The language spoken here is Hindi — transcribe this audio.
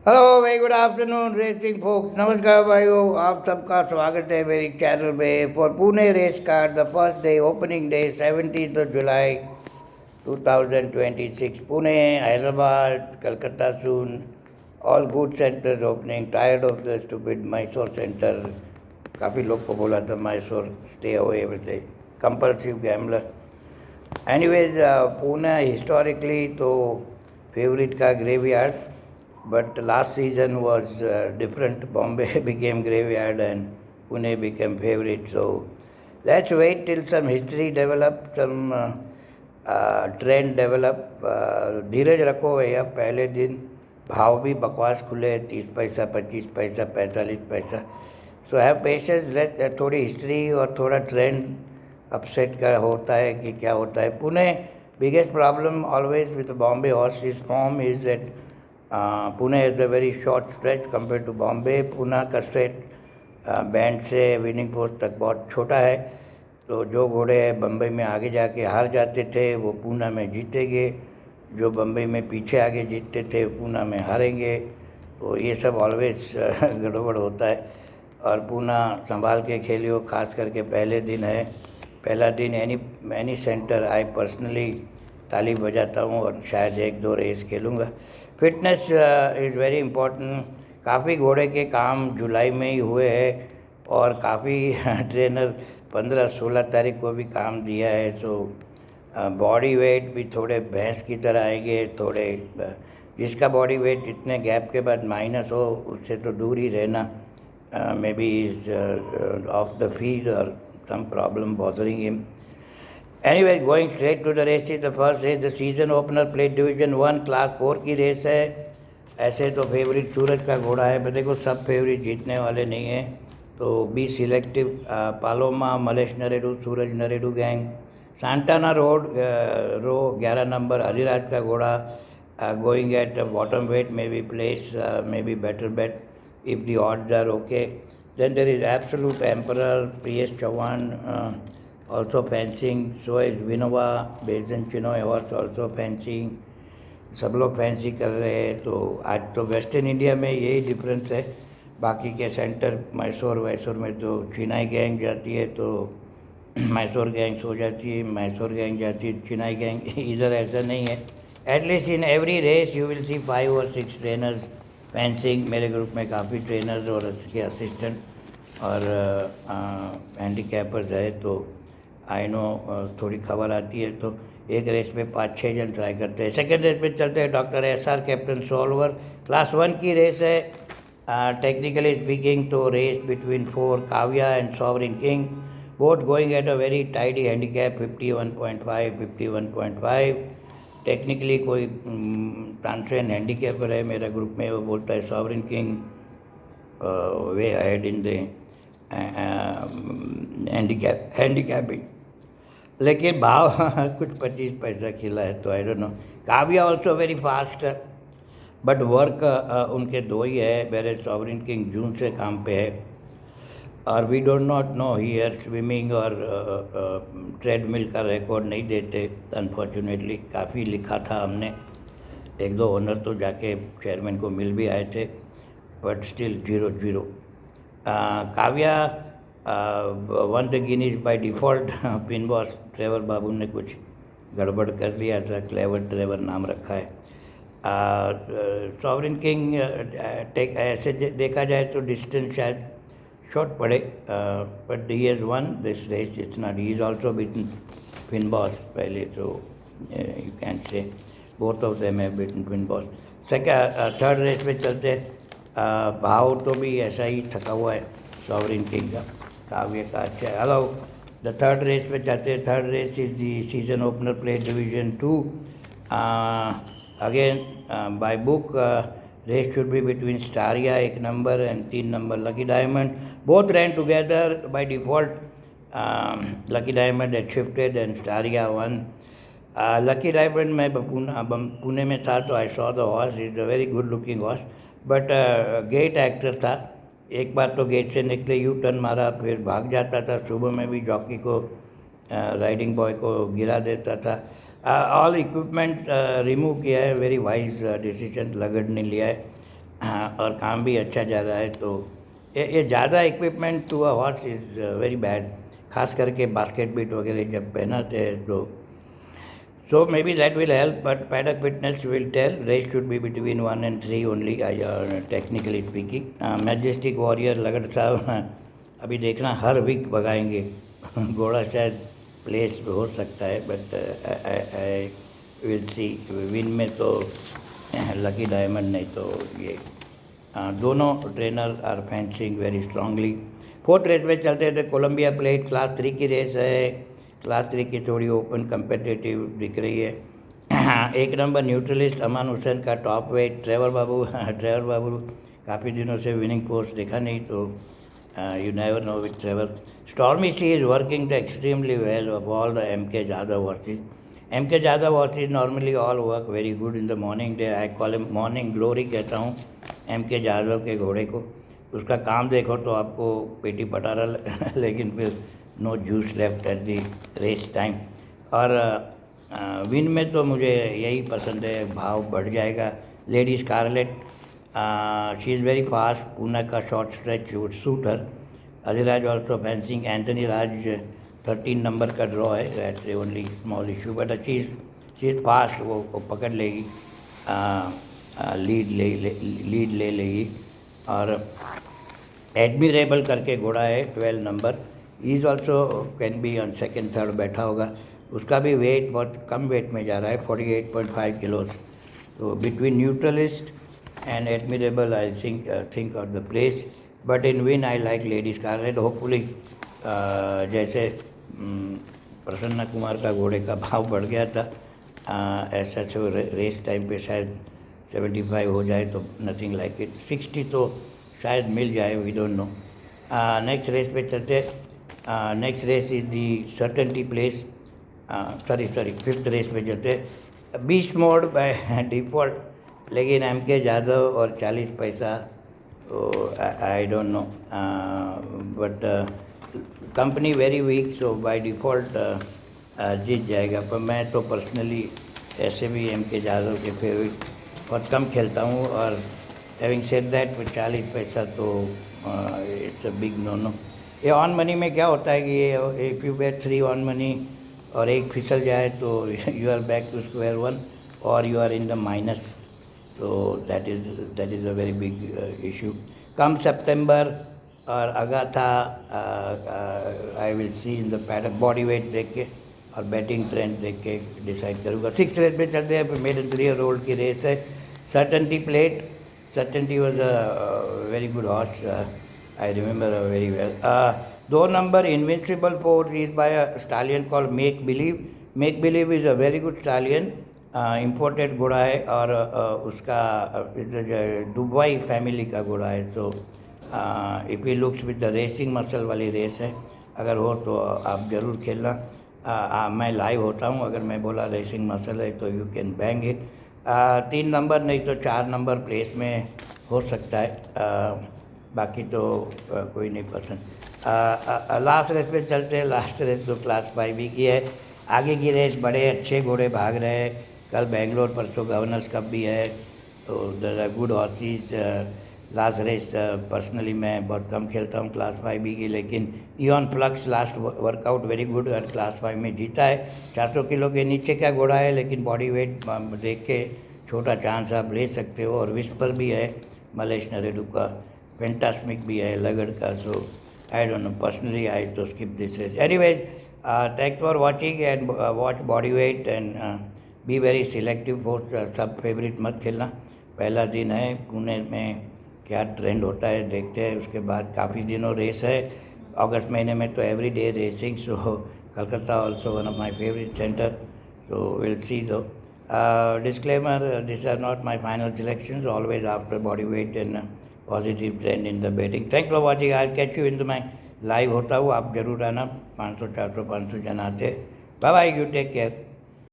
Hello very good afternoon racing folks. नमस्कार भाइयों, आप सबका स्वागत है मेरी चैनल में for Pune race car the first day opening day 17th July 2026 Pune Hyderabad Calcutta soon all good centres opening tired of the stupid Mysore centre. काफ़ी लोग को बोला था Mysore stay away with compulsive gambler. Anyways Pune historically तो फेवरेट का graveyard, but last season was different. Bombay became graveyard and Pune became favorite. So let's wait till some history develop, some trend develop. धीरज रखो भैया, पहले दिन भाव भी बकवास खुले 30 पैसा 25 पैसा 45 पैसा। सो हैव पेशेंस, लेट थोड़ी हिस्ट्री और थोड़ा ट्रेंड अपसेट का होता है कि क्या होता है। Pune biggest problem always with Bombay horse is form is that Pune is a very short stretch compare to Bombay. Pune का स्ट्रेच बैंड से विनिंग पोस्ट तक बहुत छोटा है, तो जो घोड़े बम्बई में आगे जाके हार जाते थे वो पुणे में जीतेंगे, जो बम्बई में पीछे आगे जीतते थे पुणे में हारेंगे। तो ये सब ऑलवेज गड़बड़ होता है। और पुणे संभाल के खेलियो, खास करके पहले दिन है, पहला दिन एनी सेंटर आई पर्सनली ताली बजाता हूँ और शायद 1-2 रेस खेलूँगा। Fitness is very important. काफ़ी घोड़े के काम जुलाई में ही हुए हैं और काफ़ी ट्रेनर 15-16 तारीख को भी काम दिया है। सो बॉडी वेट भी थोड़े भैंस की तरह आएंगे, थोड़े जिसका बॉडी वेट इतने गैप के बाद माइनस हो उससे तो दूर ही रहना। Maybe is off the field और some problem bothering him. Anyway, going straight to the race is the first race, the season opener played division 1 class 4 की रेस है। ऐसे तो फेवरेट सूरज का घोड़ा है, पर देखो सब फेवरेट जीतने वाले नहीं हैं, तो be selective. Paloma, Malesh Naredu, Suraj Naredu gang, Santana रोड रो 11 नंबर हरिराज का घोड़ा going at bottom weight may be place may be better bet if the odds are okay. Then there is Absolute Emperor, P.S. Chauhan, also fencing. So is Vinova, Bezen Chinoy horse also fencing. सब लोग फैंसी कर रहे हैं। तो आज तो वेस्टर्न इंडिया में यही डिफरेंस है। बाकी के सेंटर मैसूर वैसूर में तो चिनाई गैंग जाती है तो मैसूर गैंग सो जाती है, मैसूर गैंग जाती है चिनाई गैंग। इधर ऐसा नहीं है। At least in every race you will see 5 or 6 trainers fencing. मेरे ग्रुप में काफ़ी ट्रेनर्स और उसके असिस्टेंट और हैंडीकैपर्स है, तो आई नो थोड़ी खबर आती है तो एक रेस में 5-6 जन ट्राई करते हैं। सेकेंड रेस में चलते हैं doctor SR captain solver, class 1 की रेस है। टेक्निकली स्पीकिंग तो race between 4 Kavya and sovereign king, both going at a very tidy handicap 51.5 51.5। Technically कोई ट्रांसरेंड हैंडीकैपर है मेरा ग्रुप में, वो बोलता है sovereign king way ahead in the handicapping, लेकिन भाव कुछ 25 पैसा खिला है तो आई don't no. Kavya also very fast but work उनके 2 ही है, मेरे सॉवरिन किंग जून से काम पे है। और we don't not know here swimming और ट्रेडमिल का रिकॉर्ड नहीं देते अनफॉर्चुनेटली। काफ़ी लिखा था हमने, 1-2 ओनर तो जाके चेयरमैन को मिल भी आए थे, but still 0-0। Kavya won the Guinness by default. Pin boss Trevor Babu ने कुछ गड़बड़ कर दिया था, क्लेवर ट्रेवर नाम रखा है। सॉवरिन किंग ऐसे देखा जाए तो डिस्टेंस शायद शॉर्ट पड़े, but he has won this race. It's not, he is also beaten pin boss पहले, तो you can say both of them have beaten pin boss. Third race में चलते भाव तो भी ऐसा ही थका हुआ है सॉवरिन किंग का, काव्य का अच्छा है। हेलो, द थर्ड रेस में चलते हैं। Third race is the season opener play division 2 again by book. Race should be between Staria 1 number and 3 number lucky diamond, both ran together by default. Lucky diamond had shifted and Staria one. Lucky diamond मैं पुणे में था तो I saw the horse, is a very good looking horse, but gate actor था। एक बार तो गेट से निकले, यू टर्न मारा, फिर भाग जाता था। सुबह में भी जॉकी को राइडिंग बॉय को गिरा देता था। ऑल इक्विपमेंट रिमूव किया है, वेरी वाइज डिसीजन लगड़ ने लिया है। हाँ, और काम भी अच्छा जा रहा है। तो ये ज़्यादा equipment to a horse is very bad, खास करके बास्केट बीट वगैरह जब पहनाते हैं तो। So maybe that will help, but paddock fitness will tell. Race should be between 1 and 3 only, technically speaking. Majestic Warrior लगड़ साहब अभी देखना हर वीक भगाएंगे घोड़ा शायद प्लेस हो सकता है, but I will see. Win में तो लकी डायमंड, नहीं तो ये दोनों trainer are fencing very strongly. Fourth race में चलते थे, कोलंबिया प्लेट क्लास 3 की रेस है। क्लास 3 की थोड़ी ओपन कम्पिटिटिव दिख रही है। एक नंबर न्यूट्रलिस्ट अमान हुसैन का टॉप वेट। ट्रेवर बाबू काफ़ी दिनों से विनिंग पोस्ट देखा नहीं, तो you never know with Trevor. Stormy sea is working the extremely well of all the MK Yadav horses. MK Yadav horses normally all work very good in the morning. They I call him morning glory कहता हूँ MK Yadav के घोड़े को। उसका काम देखो तो आपको पेटी पटारा लेकिन फिर no juice left at the race time. और विन में तो मुझे यही पसंद है, भाव बढ़ जाएगा। Lady Scarlet, she is very fast, Poona का short stretch would suit her. Adhiraj also fencing, Anthony Raj 13 number का ड्रॉ है, that's only small issue, but she is fast, वो पकड़ लेगी, लीड ले लेगी। और एडमिरेबल करके घोड़ा है 12 number, is also can be on second third बैठा होगा। उसका भी वेट बहुत कम वेट में जा रहा है, 48.5 किलोज। तो between Neutralist and Admirable I think of the place, but in win I like Lady Scarlet. Hopefully जैसे प्रसन्ना कुमार का घोड़े का भाव बढ़ गया था, ऐसा जो रेस टाइम पे शायद 75 हो जाए तो नथिंग लाइक इट, 60 तो शायद मिल जाए, we don't know. Next race पे चलते। Next race is the certainty place, sorry fifth race पे चलते। बीच मोड बाय डिफ़ॉल्ट, लेकिन MK Yadav और 40 पैसा, I don't know, but company very weak, so by default जीत जाएगा। पर मैं तो पर्सनली ऐसे भी MK Yadav के फेवरेट बहुत कम खेलता हूँ, और हैविंग सेड दैट 40 पैसा तो it's a big no no. ये ऑन मनी में क्या होता है कि ये if you bet 3 on money और एक फिसल जाए तो you are back to square one, और you are in the minus, तो that is a very big issue. Come September और Agatha I will see in the paddock, body weight देख के और बैटिंग ट्रेंड देख के डिसाइड करूँगा। 6th रेस में चलते हैं, मेडन 3 year old की रेस है। Certainty plate, certainty was a very good horse, I remember very well. 2 number Invincible Force is by a stallion called Make Believe. Make Believe is a very good stallion, imported घोड़ा है, और उसका दुबई फैमिली का घोड़ा है। तो if he looks with the racing muscle वाली रेस है, अगर हो तो आप ज़रूर खेलना। मैं लाइव होता हूँ, अगर मैं बोला रेसिंग मसल है तो you can bang it. 3 number नहीं तो 4 नंबर प्लेस में हो सकता है, बाकी तो कोई नहीं पसंद। लास्ट रेस पे चलते हैं। लास्ट रेस तो क्लास 5 ही की है। आगे की रेस बड़े अच्छे घोड़े भाग रहे हैं। कल बेंगलोर, परसों गवर्नर्स कप भी है, तो there are good horses. Last race personally मैं बहुत कम खेलता हूँ क्लास 5 की, लेकिन Ian flux last workout very good, और क्लास 5 में जीता है। 400 किलो के नीचे का घोड़ा है, लेकिन बॉडी वेट देख के छोटा चांस आप ले सकते हो। और विस्पर भी है मलेश नरेडू का, फैंटास्मिक भी है लगड़ का। So I don't know, personally I तो skip this race. Anyways, thanks for watching and watch body weight and be very selective. For सब फेवरेट मत खेलना, पहला दिन है। पुणे में क्या ट्रेंड होता है देखते हैं, उसके बाद काफ़ी दिनों रेस है। अगस्त महीने में तो every day racing, so Calcutta also one of my favourite centre, so we'll see though. Disclaimer, these are not my final selections, always after body weight and positive trend in the betting. Thanks for watching. I'll catch you in the my live होता हूँ, आप जरूर आना। 500 400 500 जन आते। Bye bye, you take care.